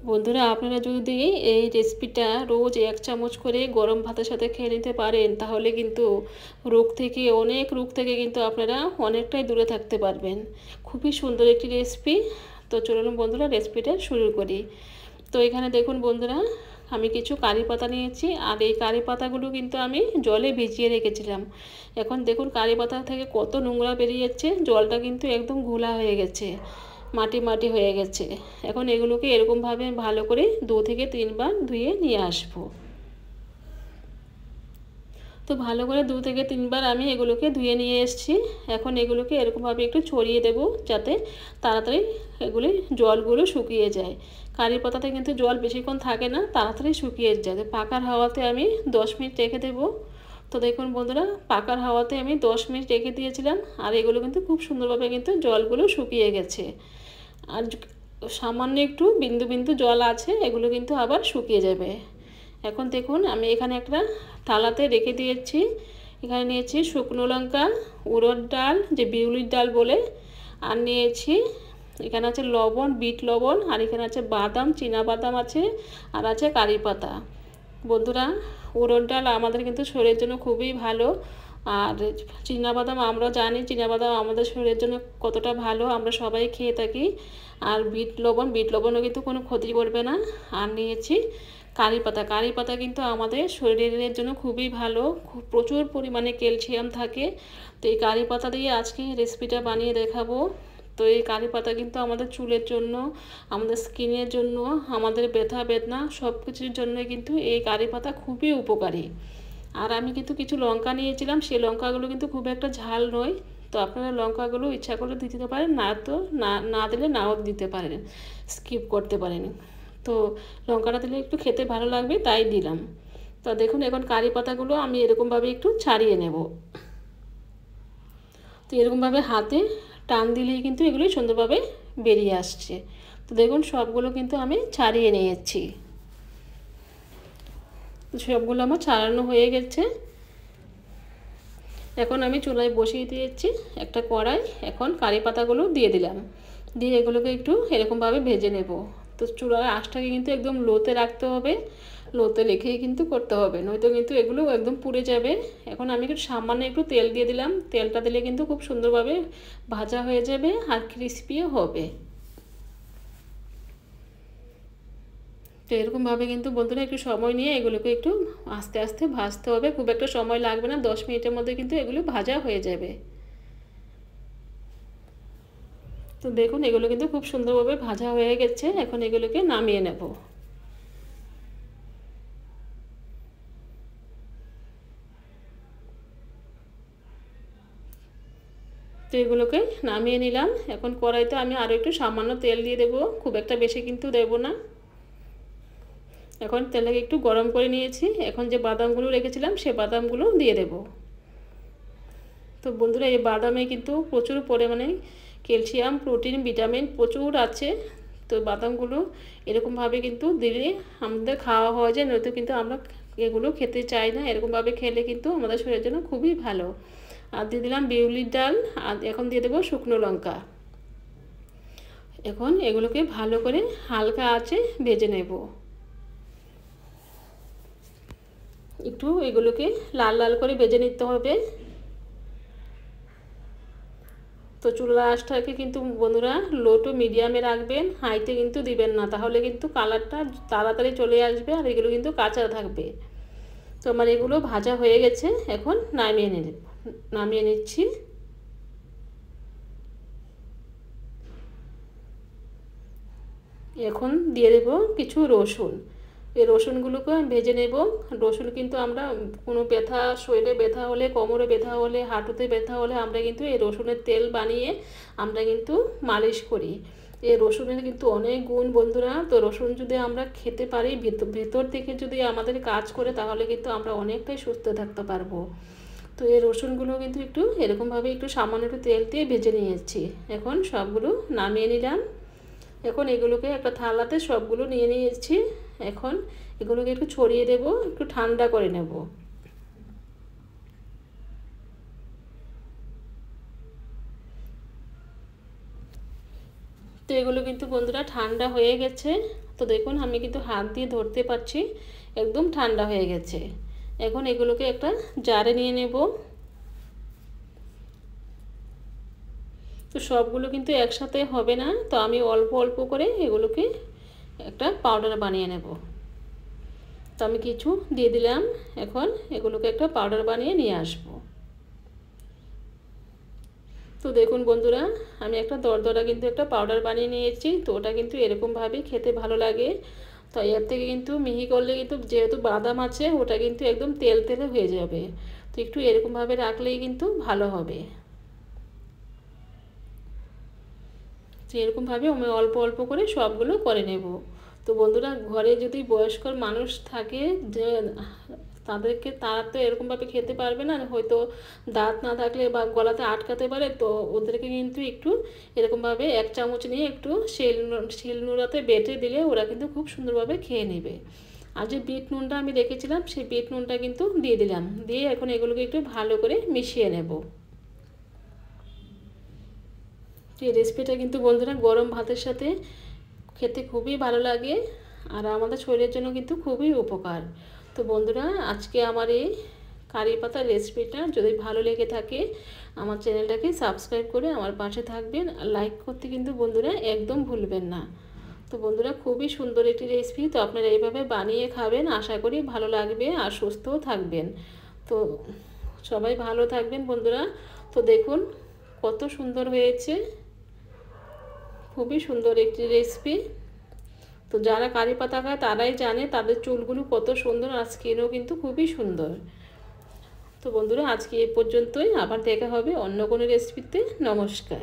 বন্ধুরা, আপনারা যদি এই রেসিপিটা রোজ 1 চামচ করে গরম ভাতের সাথে খেয়ে নিতে পারেন, তাহলে কিন্তু অনেক রোগ থেকে কিন্তু আপনারা অনেকটাই দূরে থাকতে পারবেন। খুবই সুন্দর একটি রেসিপি। তো চলুন বন্ধুরা, রেসিপিটা শুরু করি। তো এখানে দেখুন বন্ধুরা, আমি কিছু কারি পাতা নিয়েছি, আর এই কারি পাতাগুলো কিন্তু আমি জলে ভিজিয়ে রেখেছিলাম। এখন দেখুন কারি পাতা থেকে কত নোংরা বেরিয়ে যাচ্ছে, জলটা কিন্তু একদম ঘোলা হয়ে গেছে, মাটি মাটি হয়ে গেছে। এখন এগুলোকে এরকমভাবে ভালো করে 2 থেকে 3 বার ধুয়ে নিয়ে আসবো। তো ভালো করে 2 থেকে 3 বার আমি এগুলোকে ধুয়ে নিয়ে এসেছি। এখন এগুলোকে এরকমভাবে একটু ছড়িয়ে দেব, যাতে তাড়াতাড়ি জলগুলো শুকিয়ে যায়। কারি পাতাতে কিন্তু জল বেশিক্ষণ থাকে না, তাড়াতাড়ি শুকিয়ে যায়। তো পাখার হাওয়াতে আমি 10 মিনিট রেখে দেবো। তো দেখুন বন্ধুরা, পাখার হাওয়াতে আমি 10 মিনিট রেখে দিয়েছিলাম, আর এগুলো কিন্তু খুব সুন্দরভাবে কিন্তু জলগুলো শুকিয়ে গেছে। আর সামান্য একটু বিন্দু বিন্দু জল আছে, এগুলো কিন্তু আবার শুকিয়ে যাবে। এখন দেখুন আমি এখানে একটা থালাতে রেখে দিয়েছি। এখানে নিয়েছি শুকনো লঙ্কা, উড়দ ডাল, যে বিউলির ডাল বলে, আর নিয়েছি এখানে আছে লবণ, বিট লবণ, আর এখানে আছে বাদাম, চীনা বাদাম আছে, আর আছে কারি পাতা। বন্ধুরা, উড়দ ডাল আমাদের কিন্তু শরীরের জন্য খুবই ভালো। আর চীনা বাদাম আমরা জানি, চীনা বাদাম আমাদের শরীরের জন্য কতটা ভালো, আমরা সবাই খেয়ে থাকি। আর বিট লবণও কিন্তু কোনো ক্ষতি করবে না। আর নিয়েছি কারি পাতা। কারি পাতা কিন্তু আমাদের শরীরের জন্য খুবই ভালো, প্রচুর পরিমাণে ক্যালসিয়াম থাকে। তো এই কারি পাতা দিয়ে আজকে রেসিপিটা বানিয়ে দেখাবো। তো এই কারি পাতা কিন্তু আমাদের চুলের জন্য, আমাদের স্কিনের জন্য, আমাদের ব্যথা বেদনা সব কিছুর জন্যই কিন্তু এই কারি পাতা খুবই উপকারী। আর আমি কিন্তু কিছু লঙ্কা নিয়েছিলাম, সেই লঙ্কাগুলো কিন্তু খুব একটা ঝাল নয়। তো আপনারা লঙ্কাগুলো ইচ্ছা করলে দিতে পারেন, না তো না দিলে নাও দিতে পারেন, স্কিপ করতে পারেন। তো লঙ্কাটা দিলে একটু খেতে ভালো লাগবে, তাই দিলাম। তো দেখুন এখন কারি পাতাগুলো আমি এরকমভাবে একটু ছাড়িয়ে নেব। তো এরকমভাবে হাতে টান দিলেই কিন্তু এগুলি সুন্দরভাবে বেরিয়ে আসছে। তো দেখুন সবগুলো কিন্তু আমি ছাড়িয়ে নিয়েছি। তো সবগুলো আমার ছাড়ানো হয়ে গেছে। এখন আমি চুলায় বসিয়ে দিয়েছি একটা কড়াই। এখন কারি পাতাগুলো দিয়ে দিলাম, দিয়ে এগুলোকে একটু এরকমভাবে ভেজে নেব। তো চুলার আঁচটাকে কিন্তু একদম লোতে রাখতে হবে, লোতে রেখেই কিন্তু করতে হবে, নয়তো কিন্তু এগুলো একদম পুড়ে যাবে। এখন আমি একটু সামান্য একটু তেল দিয়ে দিলাম, তেলটা দিলে কিন্তু খুব সুন্দরভাবে ভাজা হয়ে যাবে আর ক্রিস্পিও হবে। তো এরকমভাবে কিন্তু বন্ধুরা একটু সময় নিয়ে এগুলোকে একটু আস্তে আস্তে ভাজতে হবে, খুব একটা সময় লাগবে না, 10 মিনিটের মধ্যে কিন্তু এগুলো ভাজা হয়ে যাবে। তো দেখুন এগুলো কিন্তু খুব সুন্দরভাবে ভাজা হয়ে গেছে। এখন এগুলোকে নামিয়ে নেব। তো এগুলোকে নামিয়ে নিলাম। এখন কড়াইতে আমি আরও একটু সামান্য তেল দিয়ে দেবো, খুব একটা বেশি কিন্তু দেবো না। এখন তেলটাকে একটু গরম করে নিয়েছি। এখন যে বাদামগুলো রেখেছিলাম সে বাদামগুলো দিয়ে দেব। তো বন্ধুরা, এই বাদামে কিন্তু প্রচুর পরিমাণে ক্যালসিয়াম, প্রোটিন, ভিটামিন প্রচুর আছে। তো বাদামগুলো এরকমভাবে কিন্তু দিলে আমাদের খাওয়া হয়ে যায়, নয়তো কিন্তু আমরা এগুলো খেতে চাই না। এরকমভাবে খেলে কিন্তু আমাদের শরীরের জন্য খুবই ভালো। আর দিয়ে দিলাম বিউলির ডাল, আর এখন দিয়ে দেবো শুকনো লঙ্কা। এখন এগুলোকে ভালো করে হালকা আঁচে ভেজে নেব। একটু এগুলোকে লাল লাল করে ভেজে নিতে হবে। তো চুলার আঁচটাকে কিন্তু বন্ধুরা লো টু মিডিয়ামে রাখবেন, হাইতে কিন্তু দিবেন না, তাহলে কিন্তু কালারটা তাড়াতাড়ি চলে আসবে আর এগুলো কিন্তু কাঁচা থাকবে। তো আমার এগুলো ভাজা হয়ে গেছে, এখন নামিয়ে নিচ্ছি। এখন দিয়ে দেব কিছু রসুন। এই রসুনগুলোকে ভেজে নেব। রসুন কিন্তু আমরা কোনো ব্যথা, শরীরে ব্যথা হলে, কোমরে ব্যথা হলে, হাঁটুতে ব্যথা হলে আমরা কিন্তু এই রসুনের তেল বানিয়ে আমরা কিন্তু মালিশ করি। এই রসুনের কিন্তু অনেক গুণ বন্ধুরা। তো রসুন যদি আমরা খেতে পারি, ভেতর থেকে যদি আমাদের কাজ করে, তাহলে কিন্তু আমরা অনেকটাই সুস্থ থাকতে পারবো। তো এই রসুনগুলো কিন্তু একটু এরকমভাবে একটু সামান্য একটু তেল দিয়ে ভেজে নিয়েছি। এখন সবগুলো নামিয়ে নিলাম। এখন এগুলোকে একটা থালাতে সবগুলো নিয়ে নিয়েছি। এখন এগুলোকে একটু ছড়িয়ে দেব, একটু ঠান্ডা করে নেব। তো এগুলো কিন্তু বন্ধুরা ঠান্ডা হয়ে গেছে। তো তো দেখুন আমি কিন্তু হাত দিয়ে ধরতে পারছি, একদম ঠান্ডা হয়ে গেছে। এখন এগুলোকে একটা জারে নিয়ে নেব। তো সবগুলো কিন্তু একসাথে হবে না, তো আমি অল্প অল্প করে এগুলোকে একটা পাউডার বানিয়ে নেব। তো আমি কিছু দিয়ে দিলাম, এখন এগুলোকে একটা পাউডার বানিয়ে নিয়ে আসব। তো দেখুন বন্ধুরা, আমি একটা দরদরা কিন্তু একটা পাউডার বানিয়ে নিয়েছি। তো ওটা কিন্তু এরকমভাবে খেতে ভালো লাগে। তো এর থেকে কিন্তু মিহি করলে কিন্তু যেহেতু বাদাম আছে, ওটা কিন্তু একদম তেল তেলে হয়ে যাবে। তো একটু এরকমভাবে রাখলেই কিন্তু ভালো হবে। তো এরকমভাবে আমি অল্প অল্প করে সবগুলো করে নেব। তো বন্ধুরা, ঘরে যদি বয়স্ক মানুষ থাকে, যে তারা তো এরকমভাবে খেতে পারবে না, হয়তো দাঁত না থাকলে বা গলাতে আটকাতে পারে, তো ওদেরকে কিন্তু একটু এরকমভাবে 1 চামচ নিয়ে একটু শিলনোড়াতে বেটে দিলে ওরা কিন্তু খুব সুন্দরভাবে খেয়ে নেবে। আর যে বিট নুনটা আমি রেখেছিলাম, সেই বিট নুনটা কিন্তু দিয়ে দিলাম, দিয়ে এখন এগুলোকে একটু ভালো করে মিশিয়ে নেব। এই রেসিপিটা কিন্তু বন্ধুরা গরম ভাতের সাথে খেতে খুবই ভালো লাগে, আর আমাদের শরীরের জন্য কিন্তু খুবই উপকার। তো বন্ধুরা, আজকে আমার এই কারি পাতার রেসিপিটা যদি ভালো লেগে থাকে, আমার চ্যানেলটাকে সাবস্ক্রাইব করে আমার পাশে থাকবেন, আর লাইক করতে কিন্তু বন্ধুরা একদম ভুলবেন না। তো বন্ধুরা, খুবই সুন্দর একটি রেসিপি। তো আপনারা এইভাবে বানিয়ে খাবেন, আশা করি ভালো লাগবে আর সুস্থও থাকবেন। তো সবাই ভালো থাকবেন বন্ধুরা। তো দেখুন কত সুন্দর হয়েছে, খুবই সুন্দর একটি রেসিপি। তো যারা কারি পাতা খায় তারাই জানে তাদের চুলগুলো কত সুন্দর, আর স্কিনও কিন্তু খুবই সুন্দর। তো বন্ধুরা, আজকে এই পর্যন্তই, আবার দেখা হবে অন্য কোনো রেসিপিতে। নমস্কার।